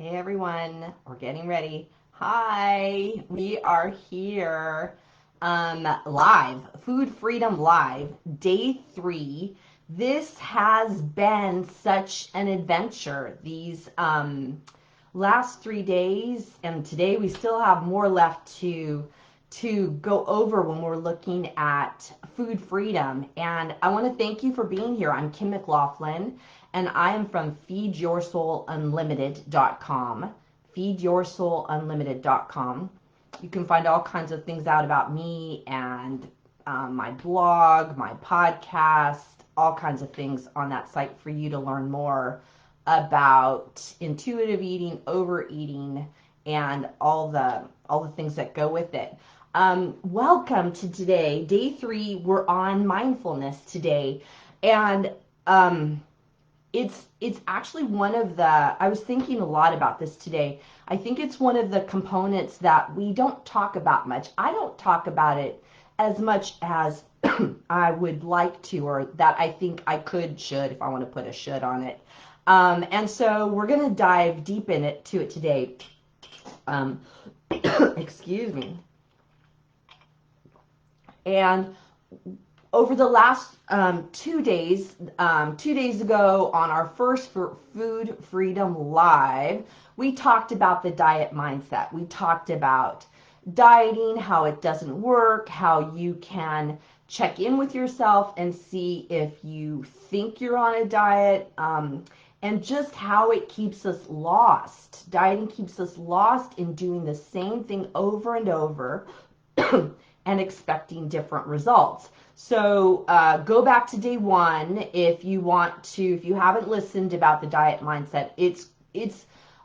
Hey everyone, we're getting ready. Hi, we are here live, Food Freedom Live, day 3. This has been such an adventure these last 3 days, and today we still have more left to go over when we're looking at food freedom. And I want to thank you for being here. I'm Kim McLaughlin, and I am from feedyoursoulunlimited.com. feedyoursoulunlimited.com. You can find all kinds of things out about me and my blog, my podcast, all kinds of things on that site for you to learn more about intuitive eating, overeating, and all the things that go with it. Welcome to today, day 3. We're on mindfulness today, and it's actually one of the, I was thinking a lot about this today. I think it's one of the components that we don't talk about much. I don't talk about it as much as I would like to, or that I think I should, if I want to put a should on it. And so we're going to dive deep into it today. Excuse me. And over the last 2 days, 2 days ago on our first Food Freedom Live, we talked about the diet mindset. We talked about dieting, how it doesn't work, how you can check in with yourself and see if you think you're on a diet, and just how it keeps us lost. Dieting keeps us lost in doing the same thing over and over and expecting different results. So go back to day 1 if you want to, if you haven't listened about the diet mindset. It's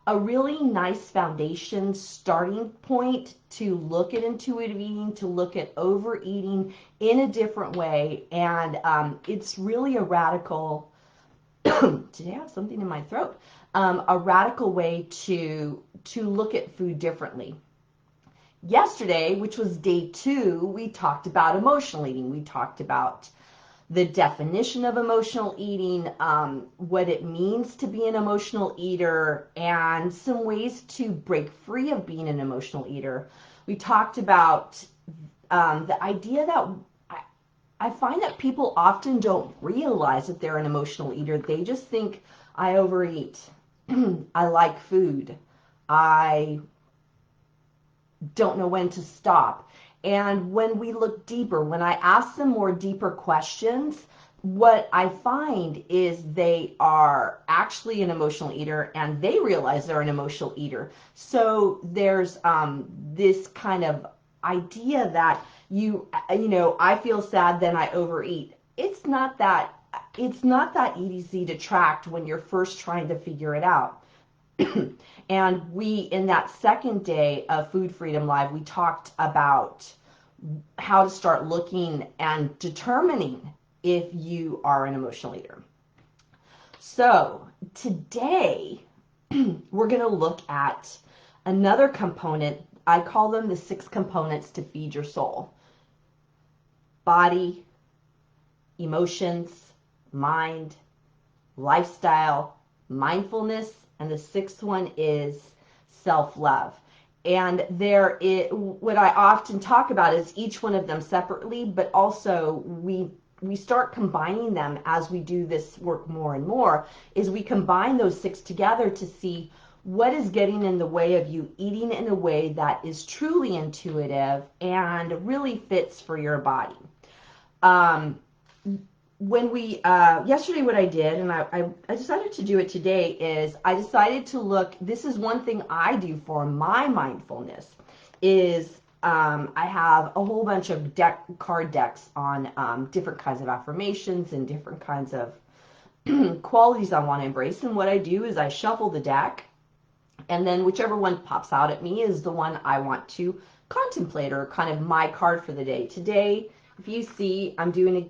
a really nice foundation starting point to look at intuitive eating, to look at overeating in a different way. And it's really a radical, today I have something in my throat, a radical way to look at food differently. Yesterday, which was day 2, we talked about emotional eating. We talked about the definition of emotional eating, what it means to be an emotional eater, and some ways to break free of being an emotional eater. We talked about the idea that I find that people often don't realize that they're an emotional eater. They just think, I overeat, I like food, I don't know when to stop. And when we look deeper, when I ask them more deeper questions, what I find is they are actually an emotional eater, and they realize they're an emotional eater. So there's this kind of idea that I feel sad, then I overeat. It's not that easy to track when you're first trying to figure it out. And in that second day of Food Freedom Live, we talked about how to start looking and determining if you are an emotional eater. So today, we're going to look at another component. I call them the 6 components to feed your soul: body, emotions, mind, lifestyle, mindfulness, and the 6th one is self-love. And what I often talk about is each one of them separately, but also we start combining them as we do this work more and more, is we combine those 6 together to see what is getting in the way of you eating in a way that is truly intuitive and really fits for your body. Yesterday what I did, and I decided to do it today, is I decided to look, this is one thing I do for my mindfulness, is I have a whole bunch of card decks on different kinds of affirmations and different kinds of qualities I want to embrace. And what I do is I shuffle the deck, and then whichever one pops out at me is the one I want to contemplate, or kind of my card for the day. Today, if you see, I'm doing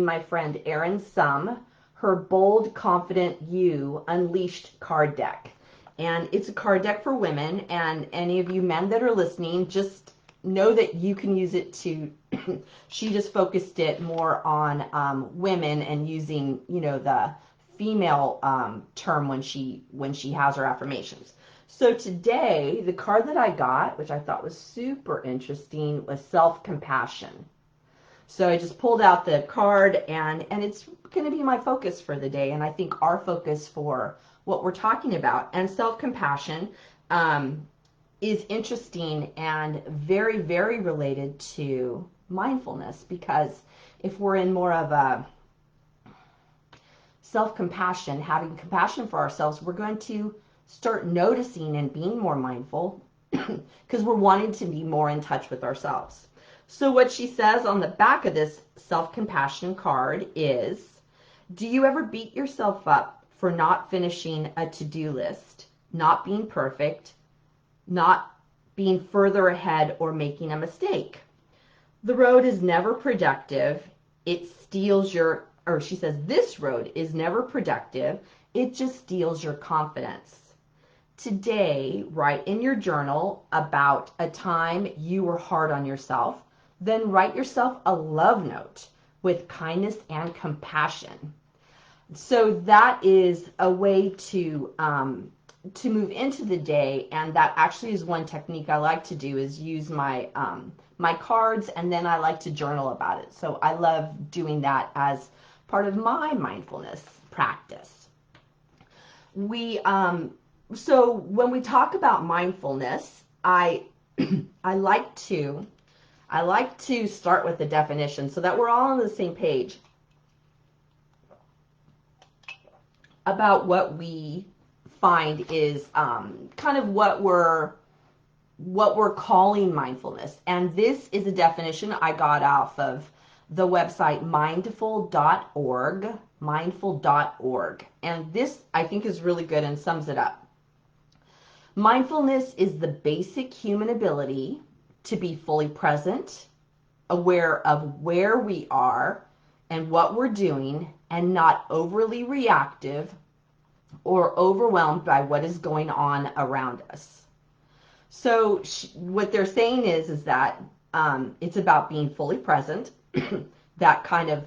my friend Erin Sum, her Bold, Confident You Unleashed card deck. And it's a card deck for women, and any of you men that are listening, just know that you can use it to, she just focused it more on women and using, the female term when she has her affirmations. So today, the card that I got, which I thought was super interesting, was self-compassion. So I just pulled out the card, and it's going to be my focus for the day, and I think our focus for what we're talking about. And self-compassion is interesting and very, very related to mindfulness, because if we're in more of a self-compassion, having compassion for ourselves, we're going to start noticing and being more mindful because we're wanting to be more in touch with ourselves. So what she says on the back of this self-compassion card is, do you ever beat yourself up for not finishing a to-do list, not being perfect, not being further ahead, or making a mistake? The road is never productive. It steals your, or she says, this road is never productive. It just steals your confidence. Today, write in your journal about a time you were hard on yourself. Then write yourself a love note with kindness and compassion. So that is a way to move into the day, and that actually is one technique I like to do, is use my my cards, and then I like to journal about it. So I love doing that as part of my mindfulness practice. So when we talk about mindfulness, I like to start with the definition so that we're all on the same page about what we find is kind of what we're calling mindfulness. And this is a definition I got off of the website mindful.org. And this, I think, is really good and sums it up. Mindfulness is the basic human ability to be fully present, aware of where we are and what we're doing, and not overly reactive or overwhelmed by what is going on around us. So what they're saying is that it's about being fully present. That kind of,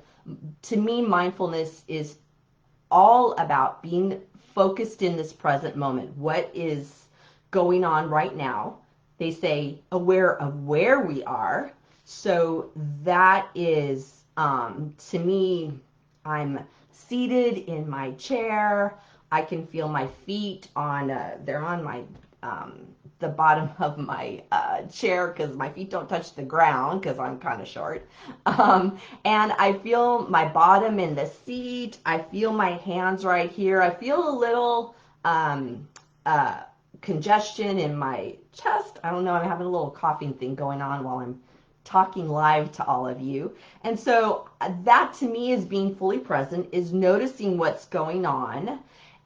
to me, mindfulness is all about being focused in this present moment. What is going on right now? They say aware of where we are. So that is, to me, I'm seated in my chair. I can feel my feet on, they're on my, the bottom of my chair, because my feet don't touch the ground because I'm kind of short. And I feel my bottom in the seat. I feel my hands right here. I feel a little congestion in my chest. I don't know, I'm having a little coughing thing going on while I'm talking live to all of you. And so that, to me, is being fully present, is noticing what's going on.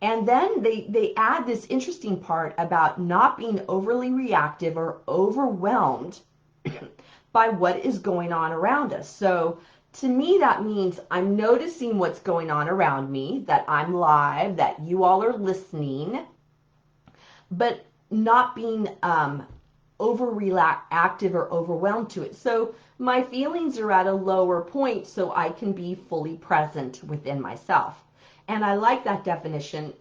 And then they add this interesting part about not being overly reactive or overwhelmed by what is going on around us. So to me, that means I'm noticing what's going on around me, that I'm live, that you all are listening, but not being overreactive or overwhelmed to it. So my feelings are at a lower point so I can be fully present within myself. And I like that definition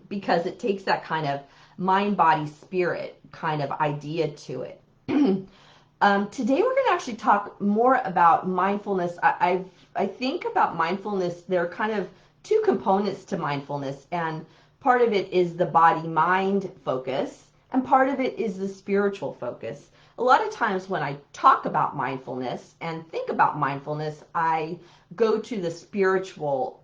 because it takes that kind of mind, body, spirit kind of idea to it. Today we're going to actually talk more about mindfulness. I think about mindfulness, there are kind of two components to mindfulness, and part of it is the body-mind focus, and part of it is the spiritual focus. A lot of times when I talk about mindfulness and think about mindfulness, I go to the spiritual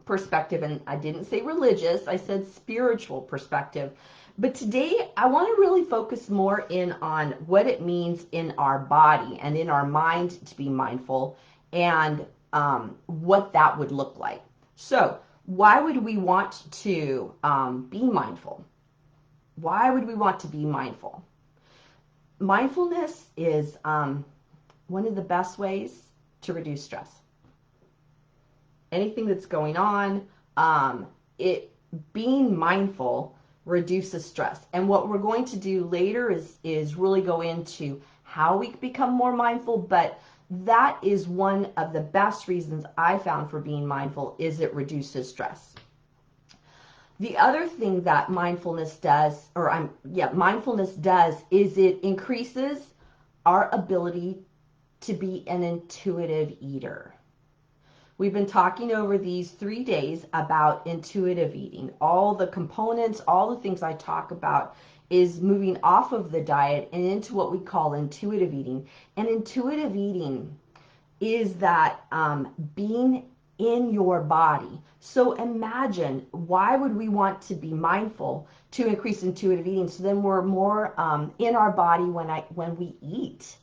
perspective, and I didn't say religious, I said spiritual perspective. But today I want to really focus more in on what it means in our body and in our mind to be mindful, and what that would look like. So why would we want to be mindful? Why would we want to be mindful? Mindfulness is one of the best ways to reduce stress. Anything that's going on, being mindful reduces stress. And what we're going to do later is really go into how we become more mindful, but That is one of the best reasons I found for being mindful, is it reduces stress. The other thing that mindfulness does, mindfulness does, is it increases our ability to be an intuitive eater. We've been talking over these 3 days about intuitive eating. All the components, all the things I talk about is moving off of the diet and into what we call intuitive eating. And intuitive eating is that being in your body. So imagine, why would we want to be mindful to increase intuitive eating? So then we're more in our body when we eat.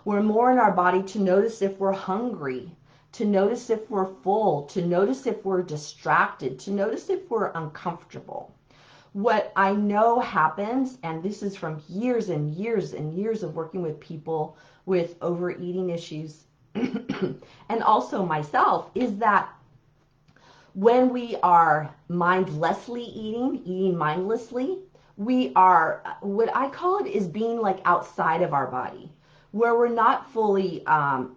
We're more in our body to notice if we're hungry, to notice if we're full, to notice if we're distracted, to notice if we're uncomfortable. What I know happens, and this is from years and years and years of working with people with overeating issues, and also myself, is that when we are mindlessly eating mindlessly, we are, what I call it is being like outside of our body, where we're not fully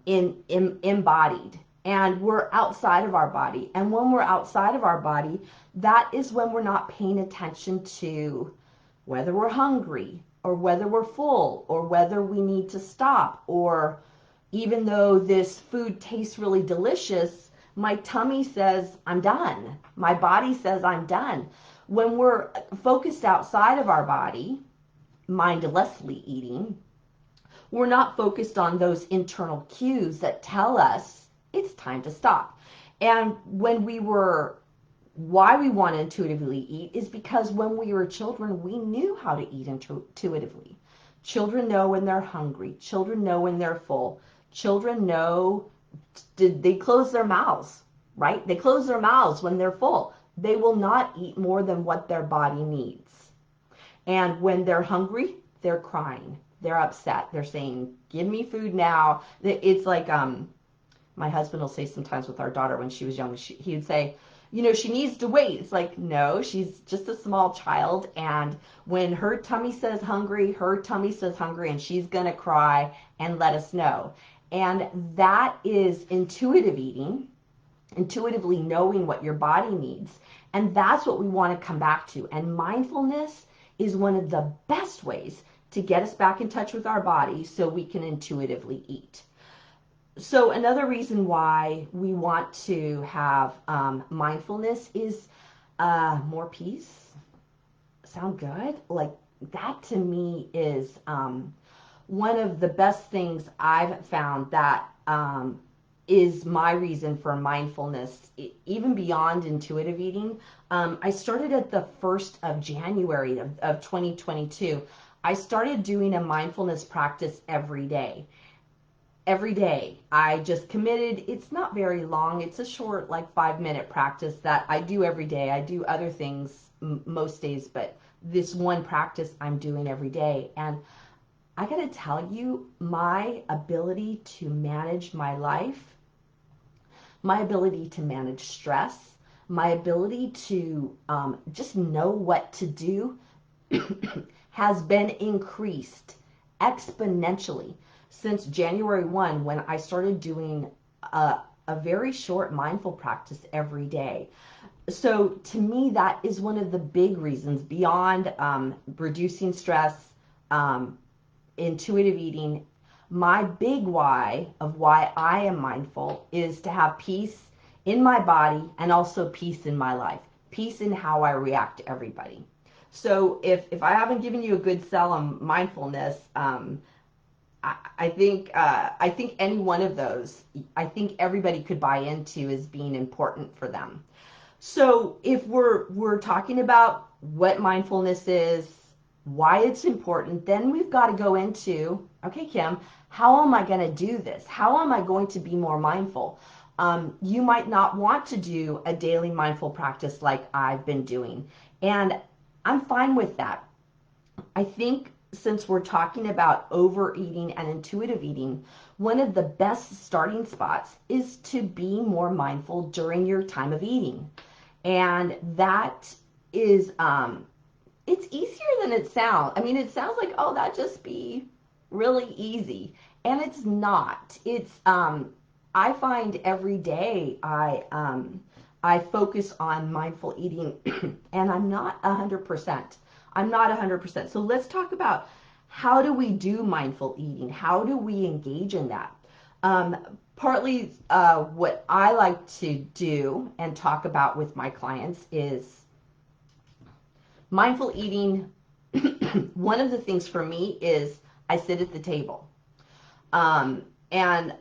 embodied, and we're outside of our body. And when we're outside of our body, that is when we're not paying attention to whether we're hungry, or whether we're full, or whether we need to stop, or even though this food tastes really delicious, my tummy says I'm done. My body says I'm done. When we're focused outside of our body, mindlessly eating, we're not focused on those internal cues that tell us it's time to stop. And why we want to intuitively eat is because when we were children, we knew how to eat intuitively. Children know when they're hungry. Children know when they're full. Children know, they close their mouths, right? They close their mouths when they're full. They will not eat more than what their body needs. And when they're hungry, they're crying. They're upset. They're saying, give me food now. It's like my husband will say sometimes with our daughter when she was young, he would say, she needs to wait. It's like, no, she's just a small child. And when her tummy says hungry, and she's going to cry and let us know. And that is intuitive eating, intuitively knowing what your body needs. And that's what we want to come back to. And mindfulness is one of the best ways to get us back in touch with our body so we can intuitively eat. So another reason why we want to have mindfulness is more peace. Sound good? Like, that to me is one of the best things I've found that is my reason for mindfulness, even beyond intuitive eating. I started at the 1st of January of 2022. I started doing a mindfulness practice every day. Every day. I just committed. It's not very long. It's a short, like 5-minute practice that I do every day. I do other things most days, but this one practice I'm doing every day. And I gotta tell you, my ability to manage my life, my ability to manage stress, my ability to just know what to do has been increased exponentially since January 1, when I started doing a very short mindful practice every day. So to me, that is one of the big reasons, beyond reducing stress, intuitive eating. My big why of why I am mindful is to have peace in my body and also peace in my life, peace in how I react to everybody. So if I haven't given you a good sell on mindfulness, I think any one of those, I think everybody could buy into as being important for them. So if we're talking about what mindfulness is, why it's important, then we've got to go into, okay, Kim, how am I going to do this? How am I going to be more mindful? You might not want to do a daily mindful practice like I've been doing, and I'm fine with that. I think since we're talking about overeating and intuitive eating, one of the best starting spots is to be more mindful during your time of eating. And that is, it's easier than it sounds. I mean, it sounds like, oh, that'd just be really easy. And it's not. It's I find every day I focus on mindful eating, and I'm not 100%. I'm not 100%. So let's talk about, how do we do mindful eating? How do we engage in that? Partly what I like to do and talk about with my clients is mindful eating. One of the things for me is I sit at the table. And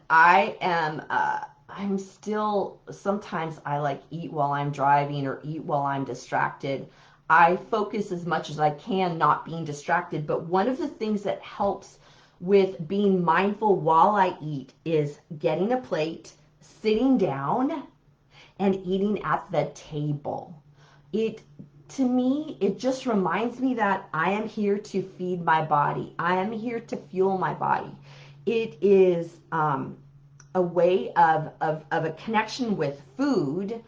I'm still, sometimes I like eat while I'm driving or eat while I'm distracted. I focus as much as I can not being distracted, but one of the things that helps with being mindful while I eat is getting a plate, sitting down, and eating at the table. It, to me, it just reminds me that I am here to feed my body. I am here to fuel my body. It is a way of a connection with food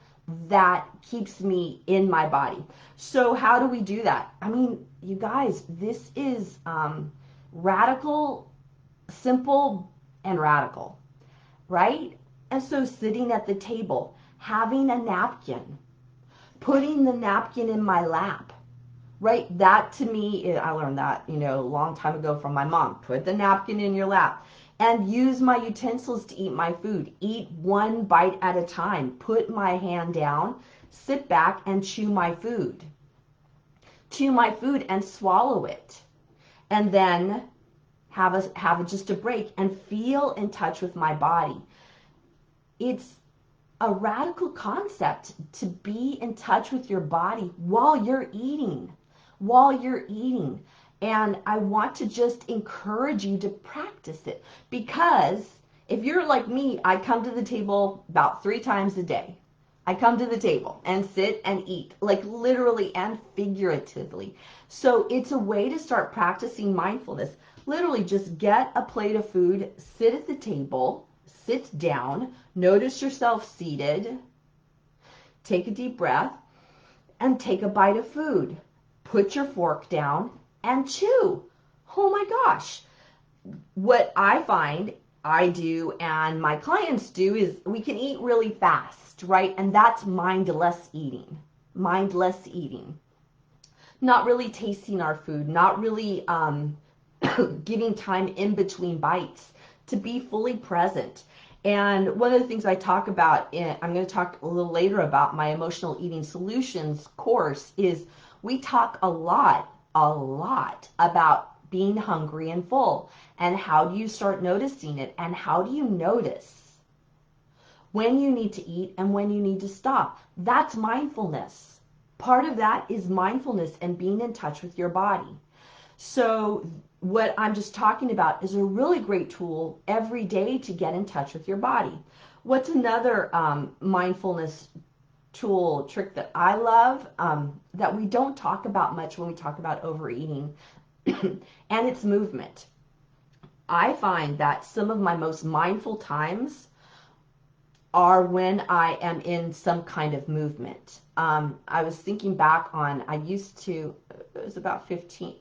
that keeps me in my body. So how do we do that? I mean, you guys, this is radical, simple, and radical, right? And so sitting at the table, having a napkin, putting the napkin in my lap, right? That to me, I learned that, a long time ago from my mom. Put the napkin in your lap and use my utensils to eat my food. Eat one bite at a time. Put my hand down, sit back and chew my food. Chew my food and swallow it. And then have just a break and feel in touch with my body. It's a radical concept to be in touch with your body while you're eating. And I want to just encourage you to practice it, because if you're like me, I come to the table about 3 times a day. I come to the table and sit and eat, like literally and figuratively. So it's a way to start practicing mindfulness. Literally just get a plate of food, sit at the table, sit down, notice yourself seated, take a deep breath, and take a bite of food. Put your fork down and chew. Oh my gosh. What I find I do and my clients do is we can eat really fast, right? And that's mindless eating. Mindless eating. Not really tasting our food, not really giving time in between bites to be fully present. And one of the things I talk about, I'm going to talk a little later about my emotional eating solutions course, is we talk a lot about being hungry and full. And how do you start noticing it? And how do you notice when you need to eat and when you need to stop? That's mindfulness. Part of that is mindfulness and being in touch with your body. So what I'm just talking about is a really great tool every day to get in touch with your body. What's another mindfulness tool trick that I love that we don't talk about much when we talk about overeating? And it's movement. I find that some of my most mindful times are when I am in some kind of movement. I was thinking back on, I used to, it was about 15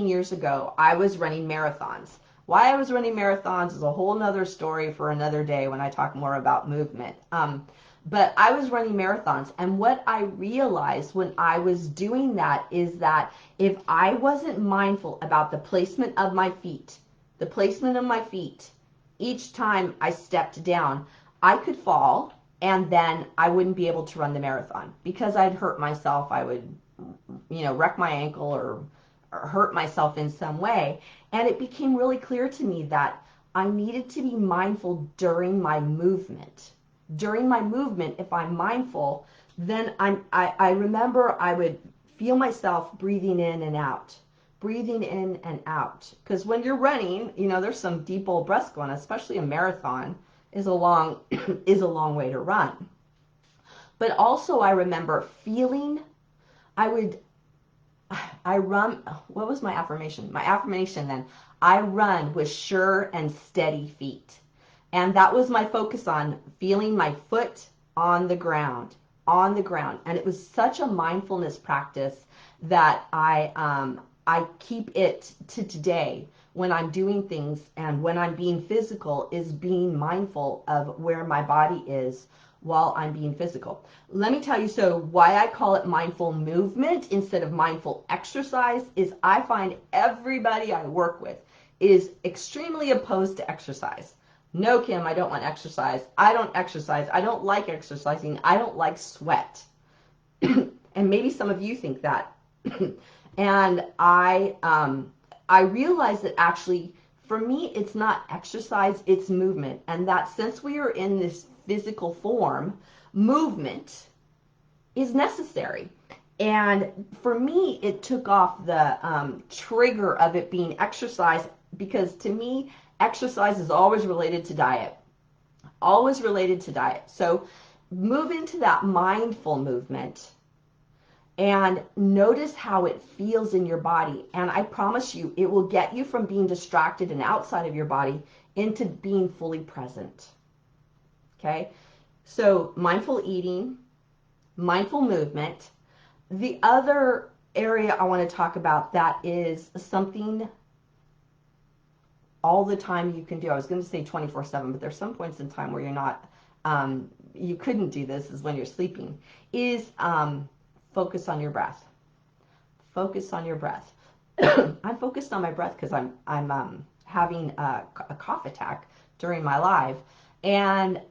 years ago, I was running marathons. Why I was running marathons is a whole nother story for another day when I talk more about movement. But I was running marathons, and what I realized when I was doing that is that if I wasn't mindful about the placement of my feet, each time I stepped down, I could fall, and then I wouldn't be able to run the marathon because I'd hurt myself. I would, wreck my ankle or hurt myself in some way. And it became really clear to me that I needed to be mindful during my movement. During my movement, if I'm mindful, then I remember I would feel myself breathing in and out. Because when you're running, there's some deep old breaths going on, especially a marathon is a long way to run. But also I remember feeling, I run, what was my affirmation? My affirmation then, I run with sure and steady feet. And that was my focus, on feeling my foot on the ground. And it was such a mindfulness practice that I I keep it to today when I'm doing things and when I'm being physical, is being mindful of where my body is while I'm being physical. Let me tell you, so why I call it mindful movement instead of mindful exercise is I find everybody I work with is extremely opposed to exercise. No, Kim, I don't want exercise. I don't exercise. I don't like exercising. I don't like sweat. And maybe some of you think that. And I realize that actually, for me, it's not exercise, it's movement. And that since we are in this physical form, movement is necessary. And for me, it took off the trigger of it being exercise, because to me, exercise is always related to diet. Always related to diet. So move into that mindful movement and notice how it feels in your body. And I promise you, it will get you from being distracted and outside of your body into being fully present. Okay? So mindful eating, mindful movement. The other area I want to talk about that is something all the time you can do. I was going to say 24/7, but there's some points in time where you're not, you couldn't do this, is when you're sleeping, is focus on your breath. Focus on your breath. I'm focused on my breath because I'm having a cough attack during my live, and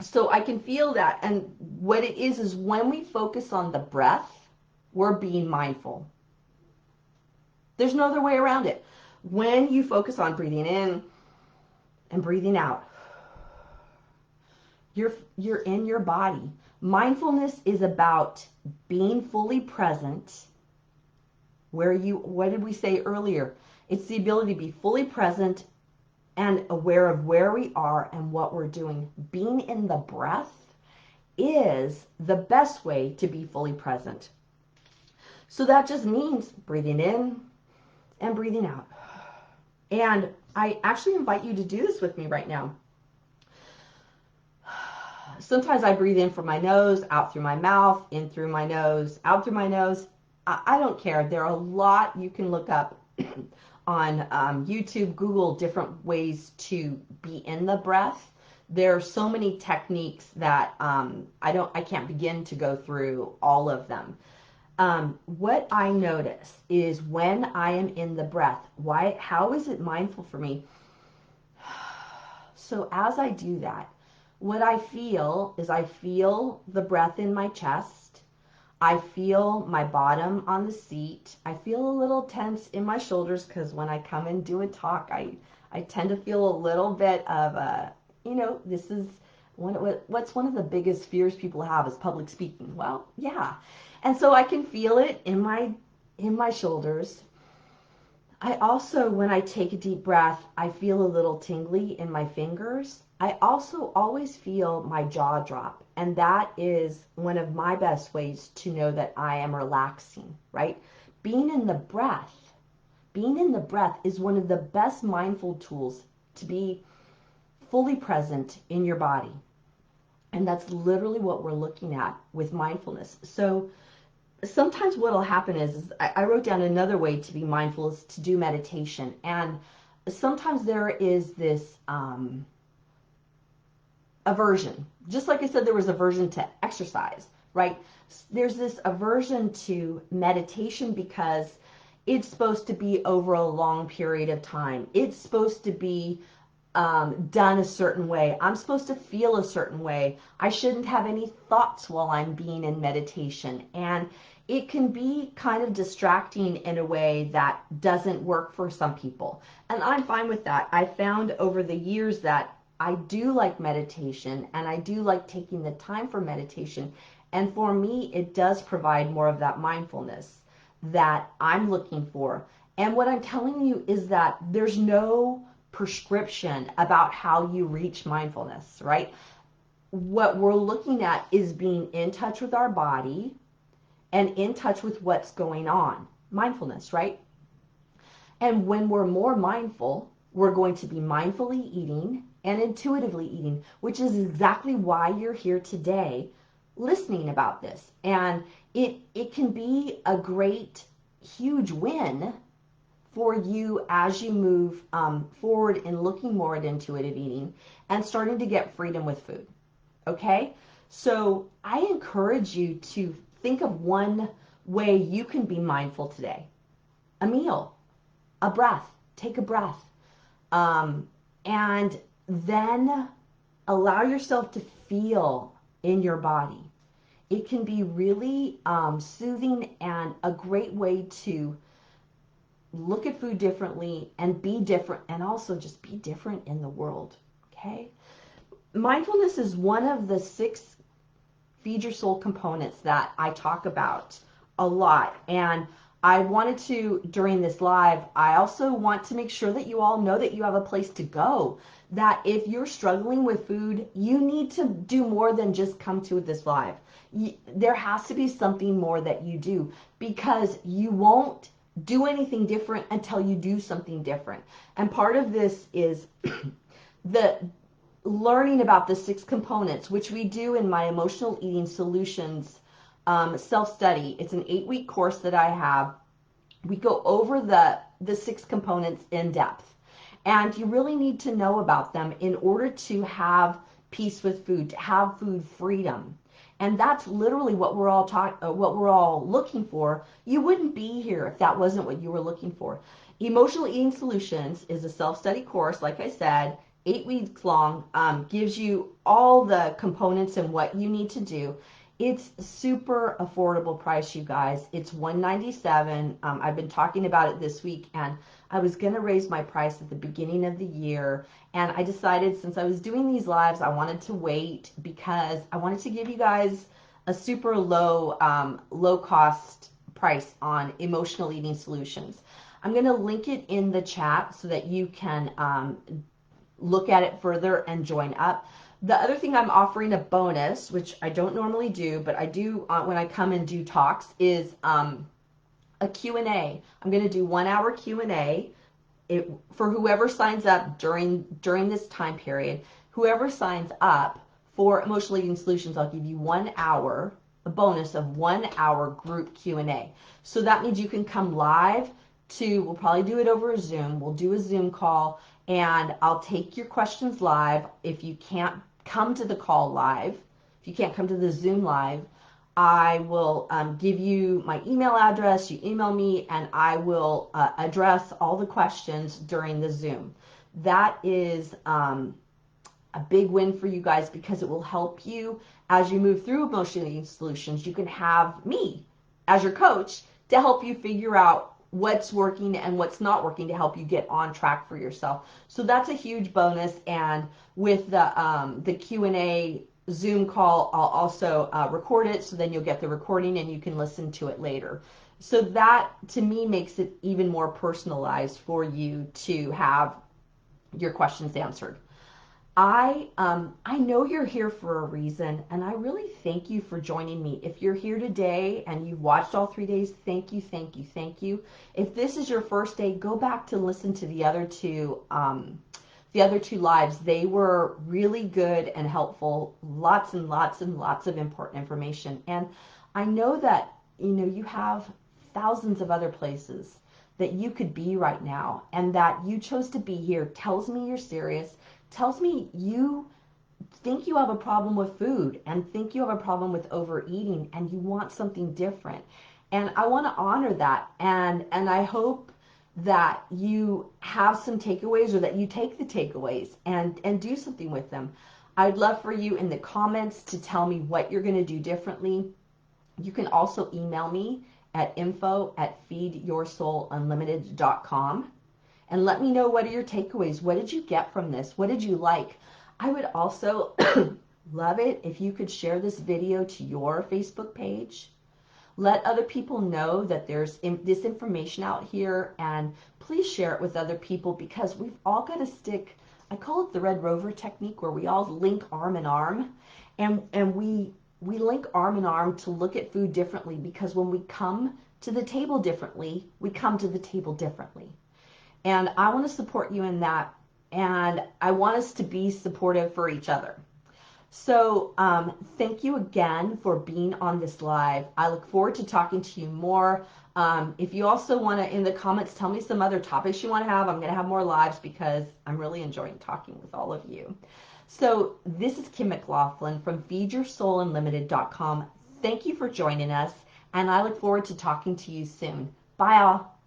so I can feel that. And what it is when we focus on the breath, we're being mindful. There's no other way around it. When you focus on breathing in and breathing out, you're in your body. Mindfulness is about being fully present. What did we say earlier? It's the ability to be fully present and aware of where we are and what we're doing. Being in the breath is the best way to be fully present. So that just means breathing in and breathing out. And I actually invite you to do this with me right now. Sometimes I breathe in from my nose, out through my mouth, in through my nose, out through my nose. I don't care. There are a lot you can look up on YouTube, Google, different ways to be in the breath. There are so many techniques that I can't begin to go through all of them. What I notice is when I am in the breath, how is it mindful for me? So as I do that, what I feel is I feel the breath in my chest. I feel my bottom on the seat. I feel a little tense in my shoulders because when I come and do a talk, I tend to feel a little bit of this is what's one of the biggest fears people have is public speaking. Well, yeah. And so I can feel it in my shoulders. I also, when I take a deep breath, I feel a little tingly in my fingers. I also always feel my jaw drop, and that is one of my best ways to know that I am relaxing, right? Being in the breath is one of the best mindful tools to be fully present in your body. And that's literally what we're looking at with mindfulness. So sometimes what will happen is I wrote down another way to be mindful is to do meditation. And sometimes there is this aversion. Just like I said, there was aversion to exercise, right? There's this aversion to meditation because it's supposed to be over a long period of time. It's supposed to be done a certain way. I'm supposed to feel a certain way. I shouldn't have any thoughts while I'm being in meditation. And it can be kind of distracting in a way that doesn't work for some people. And I'm fine with that. I found over the years that I do like meditation and I do like taking the time for meditation. And for me, it does provide more of that mindfulness that I'm looking for. And what I'm telling you is that there's no prescription about how you reach mindfulness, right? What we're looking at is being in touch with our body and in touch with what's going on. Mindfulness, right? And when we're more mindful, we're going to be mindfully eating and intuitively eating, which is exactly why you're here today listening about this. And it can be a great huge win for you as you move forward in looking more at intuitive eating and starting to get freedom with food. Okay? So I encourage you to think of one way you can be mindful today. A meal, a breath, take a breath. And then allow yourself to feel in your body. It can be really soothing and a great way to look at food differently and be different, and also just be different in the world. Okay? Mindfulness is one of the 6 feed your soul components that I talk about a lot. And I wanted to, during this live, I also want to make sure that you all know that you have a place to go. That if you're struggling with food, you need to do more than just come to this live. There has to be something more that you do, because you won't do anything different until you do something different. And part of this is the learning about the 6 components, which we do in my Emotional Eating Solutions self-study. It's an 8-week course that I have. We go over the 6 components in depth. And you really need to know about them in order to have peace with food, to have food freedom. And that's literally what we're all looking for. You wouldn't be here if that wasn't what you were looking for. Emotional Eating Solutions is a self-study course, like I said, 8 weeks long, gives you all the components and what you need to do. It's super affordable price, you guys. It's $197. I've been talking about it this week, and I was going to raise my price at the beginning of the year. And I decided, since I was doing these lives, I wanted to wait because I wanted to give you guys a super low cost price on Emotional Eating Solutions. I'm going to link it in the chat so that you can look at it further and join up. The other thing I'm offering a bonus, which I don't normally do, but I do when I come and do talks, is a Q&A. I'm going to do 1 hour Q&A for whoever signs up during this time period. Whoever signs up for Emotional Eating Solutions, I'll give you 1 hour, a bonus of 1 hour group Q&A. So that means you can come live we'll probably do it over a Zoom. We'll do a Zoom call, and I'll take your questions live. If you can't come to the call live, if you can't come to the Zoom live, I will give you my email address. You email me, and I will address all the questions during the Zoom. That is a big win for you guys, because it will help you as you move through Emotional Eating Solutions. You can have me as your coach to help you figure out what's working and what's not working, to help you get on track for yourself. So that's a huge bonus. And with the Q&A Zoom call, I'll also record it, so then you'll get the recording and you can listen to it later. So that, to me, makes it even more personalized for you to have your questions answered. I know you're here for a reason, and I really thank you for joining me. If you're here today and you've watched all 3 days, thank you, thank you, thank you. If this is your first day, go back to listen to the other two lives. They were really good and helpful. Lots and lots and lots of important information. And I know that you have thousands of other places that you could be right now, and that you chose to be here tells me you're serious. Tells me you think you have a problem with food, and think you have a problem with overeating, and you want something different. And I want to honor that. And I hope that you have some takeaways, or that you take the takeaways and do something with them. I'd love for you in the comments to tell me what you're going to do differently. You can also email me at info@feedyoursoulunlimited.com. And let me know, what are your takeaways? What did you get from this? What did you like? I would also love it if you could share this video to your Facebook page. Let other people know that there's this information out here, and please share it with other people, because we've all got to stick, I call it the Red Rover technique, where we all link arm in arm, and we link arm in arm to look at food differently, because when we come to the table differently, we come to the table differently. And I want to support you in that, and I want us to be supportive for each other. So thank you again for being on this live. I look forward to talking to you more. If you also want to, in the comments, tell me some other topics you want to have. I'm going to have more lives because I'm really enjoying talking with all of you. So this is Kim McLaughlin from feedyoursoulunlimited.com. Thank you for joining us, and I look forward to talking to you soon. Bye all.